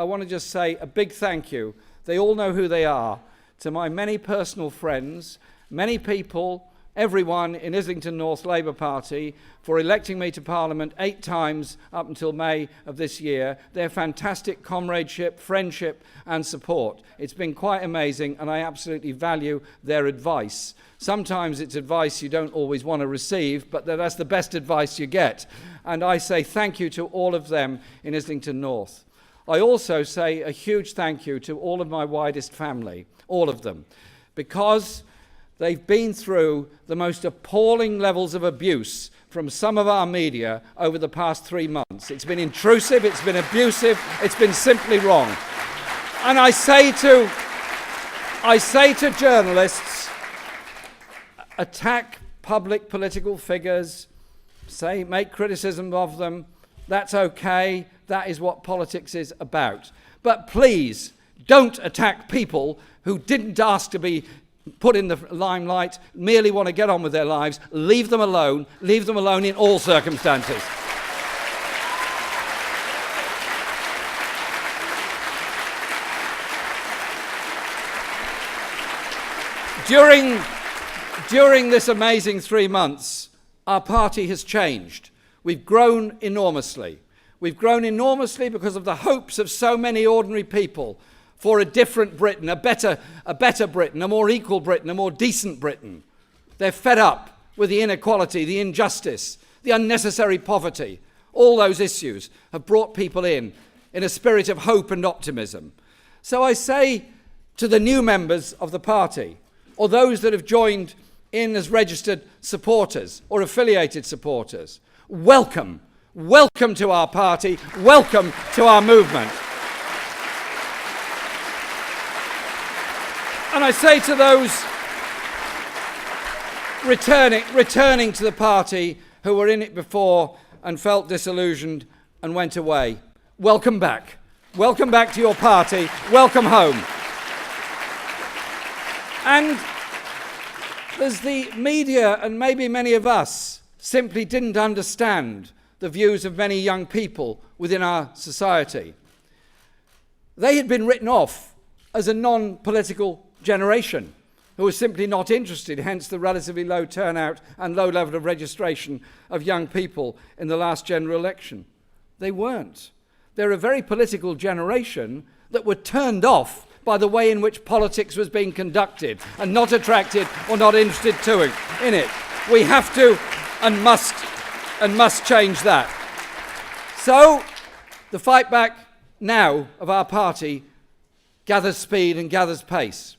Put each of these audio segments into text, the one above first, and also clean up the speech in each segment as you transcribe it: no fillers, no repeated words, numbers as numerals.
I want to just say a big thank you. They all know who they are. To my many personal friends, many people, everyone in Islington North Labour Party for electing me to Parliament 8 times up until May of this year. Their fantastic comradeship, friendship and support. It's been quite amazing and I absolutely value their advice. Sometimes it's advice you don't always want to receive, but that's the best advice you get. And I say thank you to all of them in Islington North. I also say a huge thank you to all of my widest family, all of them, because they've been through the most appalling levels of abuse from some of our media over the past 3 months. It's been intrusive, it's been abusive, it's been simply wrong. And I say to journalists, attack public political figures, make criticism of them, that's okay, that is what politics is about. But please, don't attack people who didn't ask to be put in the limelight, merely want to get on with their lives. Leave them alone in all circumstances. During this amazing 3 months, our party has changed. We've grown enormously. We've grown enormously because of the hopes of so many ordinary people for a different Britain, a better Britain, a more equal Britain, a more decent Britain. They're fed up with the inequality, the injustice, the unnecessary poverty. All those issues have brought people in a spirit of hope and optimism. So I say to the new members of the party, or those that have joined in as registered supporters or affiliated supporters, welcome. Welcome to our party. Welcome to our movement. And I say to those returning to the party who were in it before and felt disillusioned and went away, welcome back. Welcome back to your party. Welcome home. And there's the media, and maybe many of us simply didn't understand the views of many young people within our society. They had been written off as a non-political generation who were simply not interested, hence the relatively low turnout and low level of registration of young people in the last general election. They weren't. They're a very political generation that were turned off by the way in which politics was being conducted and not attracted or not interested in it. We have to and must change that. So the fight back now of our party gathers speed and gathers pace.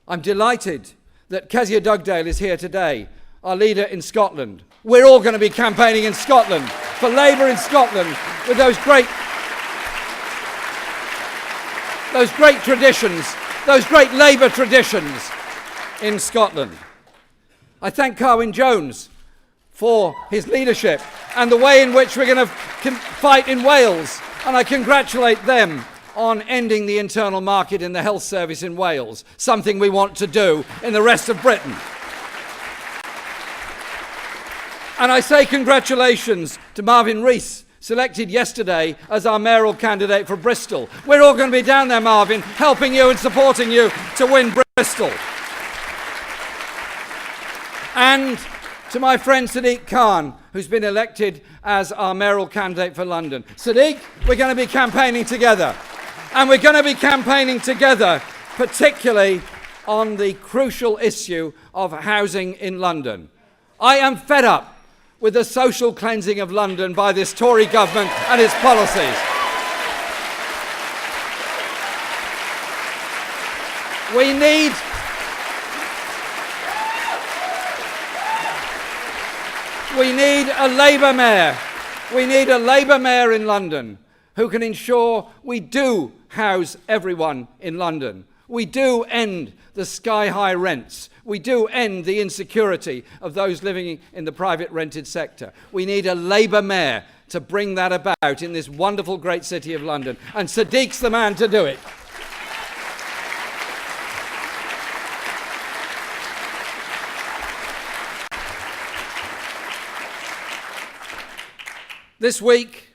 I'm delighted that Kezia Dugdale is here today, our leader in Scotland. We're all going to be campaigning in Scotland for Labour in Scotland with those great traditions, those great Labour traditions in Scotland. I thank Corbyn Jones for his leadership and the way in which we're going to fight in Wales, and I congratulate them on ending the internal market in the health service in Wales, something we want to do in the rest of Britain. And I say congratulations to Marvin Rees, selected yesterday as our mayoral candidate for Bristol. We're all going to be down there, Marvin, helping you and supporting you to win Bristol. And to my friend Sadiq Khan, who's been elected as our mayoral candidate for London. Sadiq, we're going to be campaigning together. And we're going to be campaigning together, particularly on the crucial issue of housing in London. I am fed up with the social cleansing of London by this Tory government and its policies. We need a Labour mayor. We need a Labour mayor in London who can ensure we do house everyone in London. We do end the sky-high rents. We do end the insecurity of those living in the private rented sector. We need a Labour mayor to bring that about in this wonderful great city of London. And Sadiq's the man to do it. This week,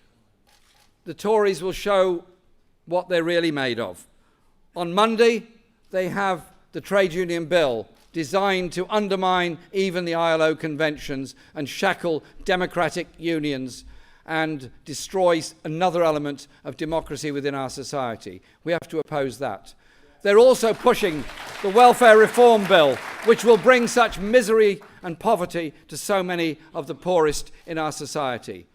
the Tories will show what they're really made of. On Monday, they have the trade union bill designed to undermine even the ILO conventions and shackle democratic unions and destroy another element of democracy within our society. We have to oppose that. They're also pushing the welfare reform bill, which will bring such misery and poverty to so many of the poorest in our society.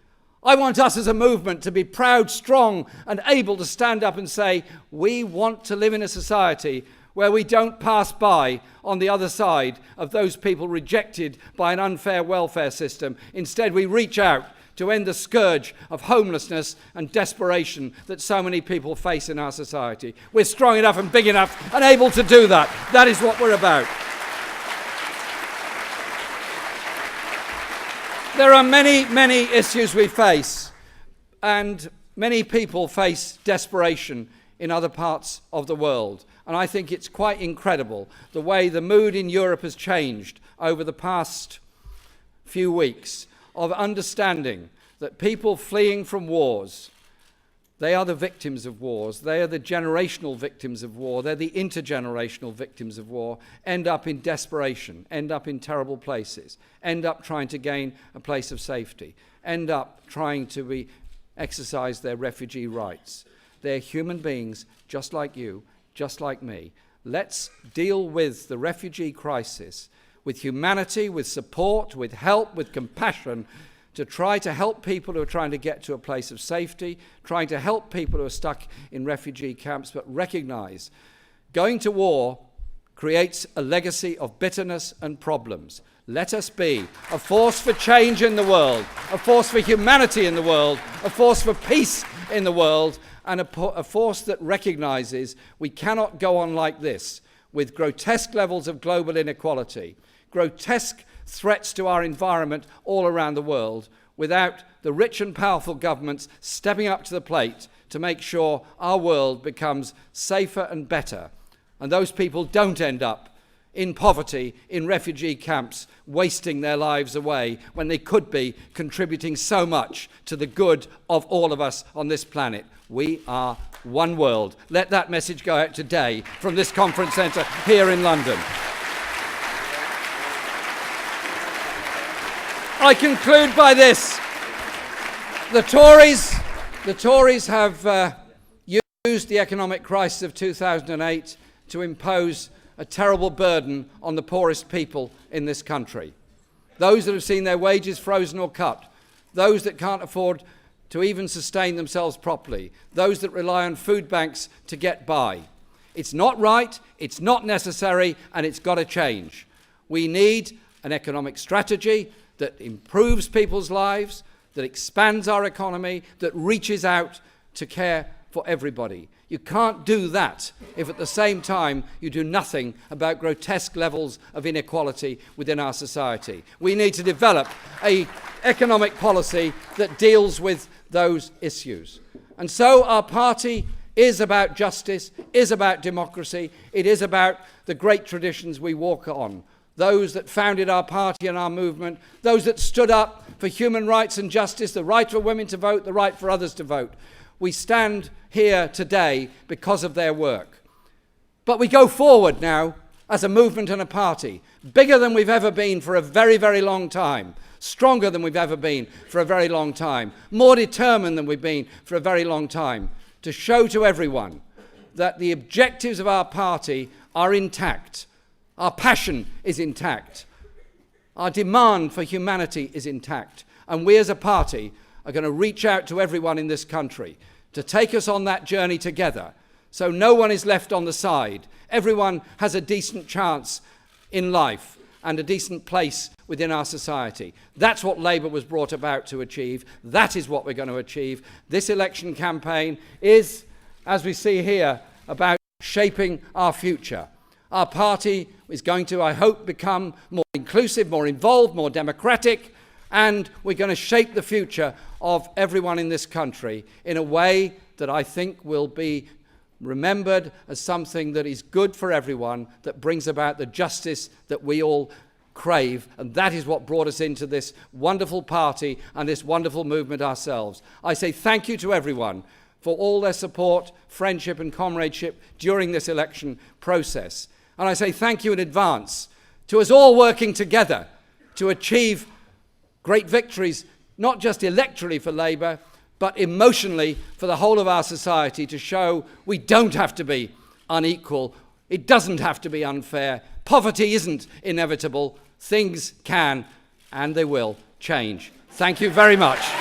I want us as a movement to be proud, strong, and able to stand up and say, we want to live in a society where we don't pass by on the other side of those people rejected by an unfair welfare system. Instead, we reach out to end the scourge of homelessness and desperation that so many people face in our society. We're strong enough and big enough and able to do that. That is what we're about. There are many, many issues we face, and many people face desperation in other parts of the world. And I think it's quite incredible the way the mood in Europe has changed over the past few weeks, of understanding that people fleeing from wars, they are the victims of wars, they are the generational victims of war, they're the intergenerational victims of war, end up in desperation, end up in terrible places, end up trying to gain a place of safety, end up trying to exercise their refugee rights. They're human beings just like you, just like me. Let's deal with the refugee crisis with humanity, with support, with help, with compassion, to try to help people who are trying to get to a place of safety, trying to help people who are stuck in refugee camps, but recognize going to war creates a legacy of bitterness and problems. Let us be a force for change in the world, a force for humanity in the world, a force for peace in the world, and a force that recognizes we cannot go on like this with grotesque levels of global inequality, grotesque threats to our environment all around the world, without the rich and powerful governments stepping up to the plate to make sure our world becomes safer and better, and those people don't end up in poverty, in refugee camps, wasting their lives away when they could be contributing so much to the good of all of us on this planet. We are one world. Let that message go out today from this conference centre here in London. I conclude by this. The Tories have used the economic crisis of 2008 to impose a terrible burden on the poorest people in this country. Those that have seen their wages frozen or cut, those that can't afford to even sustain themselves properly, those that rely on food banks to get by. It's not right, it's not necessary, and it's got to change. We need an economic strategy that improves people's lives, that expands our economy, that reaches out to care for everybody. You can't do that if at the same time you do nothing about grotesque levels of inequality within our society. We need to develop an economic policy that deals with those issues. And so our party is about justice, is about democracy, it is about the great traditions we walk on. Those that founded our party and our movement, those that stood up for human rights and justice, the right for women to vote, the right for others to vote. We stand here today because of their work. But we go forward now as a movement and a party, bigger than we've ever been for a very, very long time, stronger than we've ever been for a very long time, more determined than we've been for a very long time, to show to everyone that the objectives of our party are intact. Our passion is intact. Our demand for humanity is intact. And we as a party are going to reach out to everyone in this country to take us on that journey together, so no one is left on the side. Everyone has a decent chance in life and a decent place within our society. That's what Labour was brought about to achieve. That is what we're going to achieve. This election campaign is, as we see here, about shaping our future. Our party is going to, I hope, become more inclusive, more involved, more democratic, and we're going to shape the future of everyone in this country in a way that I think will be remembered as something that is good for everyone, that brings about the justice that we all crave. And that is what brought us into this wonderful party and this wonderful movement ourselves. I say thank you to everyone for all their support, friendship and comradeship during this election process. And I say thank you in advance to us all working together to achieve great victories, not just electorally for Labour, but emotionally for the whole of our society, to show we don't have to be unequal, it doesn't have to be unfair, poverty isn't inevitable, things can and they will change. Thank you very much.